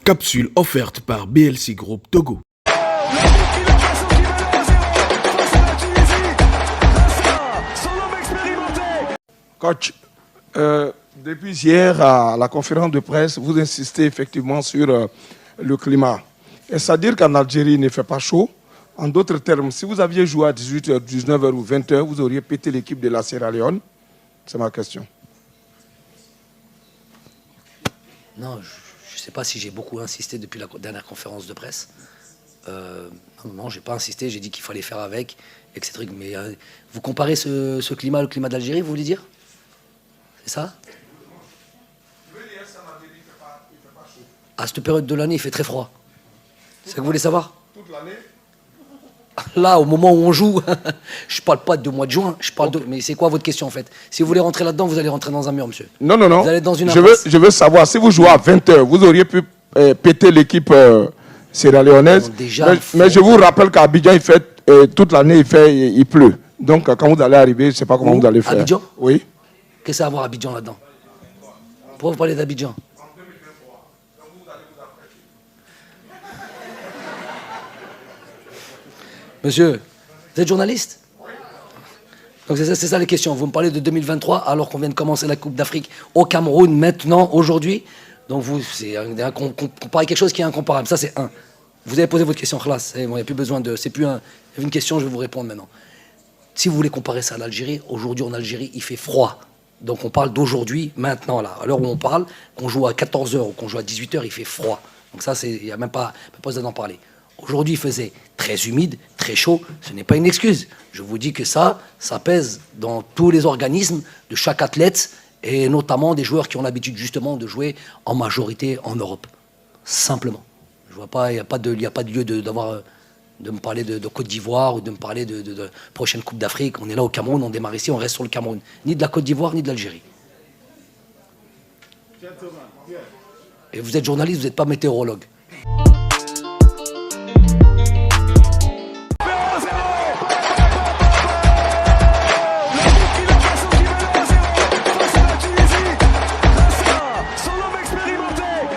Capsule offerte par BLC Group Togo. Coach, depuis hier à la conférence de presse, vous insistez effectivement sur le climat. Est-ce à dire qu'en Algérie, il ne fait pas chaud? En d'autres termes, si vous aviez joué à 18h, 19h ou 20h, vous auriez pété l'équipe de la Sierra Leone? C'est ma question. Non, je ne sais pas si j'ai beaucoup insisté depuis la dernière conférence de presse. Non, je n'ai pas insisté, j'ai dit qu'il fallait faire avec, etc. Mais vous comparez ce climat au climat d'Algérie, vous voulez dire? C'est ça? À cette période de l'année, il fait très froid. C'est ça que vous voulez savoir? Toute l'année? Là, au moment où on joue, je ne parle pas de mois de juin, je parle de... Mais c'est quoi votre question en fait? Si vous voulez rentrer là-dedans, vous allez rentrer dans un mur, monsieur. Non, non, non. Vous allez dans une je veux savoir, si vous jouez à 20h, vous auriez pu péter l'équipe sierra-léonaise. Mais je vous rappelle qu'à Abidjan, il fait, toute l'année, il pleut. Donc, quand vous allez arriver, je ne sais pas comment vous allez faire. Abidjan? Oui. Qu'est-ce que ça a à voir Abidjan là-dedans? Pourquoi vous parlez d'Abidjan? Monsieur, vous êtes journaliste? Donc c'est ça les questions. Vous me parlez de 2023 alors qu'on vient de commencer la Coupe d'Afrique au Cameroun maintenant, aujourd'hui. Donc c'est comparer quelque chose qui est incomparable. Ça c'est un. Vous avez posé votre question, classe. Il n'y a plus besoin de... C'est plus une question, je vais vous répondre maintenant. Si vous voulez comparer ça à l'Algérie, aujourd'hui en Algérie, il fait froid. Donc on parle d'aujourd'hui, maintenant, là. À l'heure où on parle, qu'on joue à 14h ou qu'on joue à 18h, il fait froid. Donc ça, il n'y a même pas besoin d'en parler. Aujourd'hui, il faisait très humide, très chaud. Ce n'est pas une excuse. Je vous dis que ça pèse dans tous les organismes de chaque athlète et notamment des joueurs qui ont l'habitude justement de jouer en majorité en Europe. Simplement. Je vois pas, il n'y a pas de lieu de me parler de Côte d'Ivoire ou de me parler de prochaine Coupe d'Afrique. On est là au Cameroun, on démarre ici, on reste sur le Cameroun. Ni de la Côte d'Ivoire, ni de l'Algérie. Et vous êtes journaliste, vous n'êtes pas météorologue.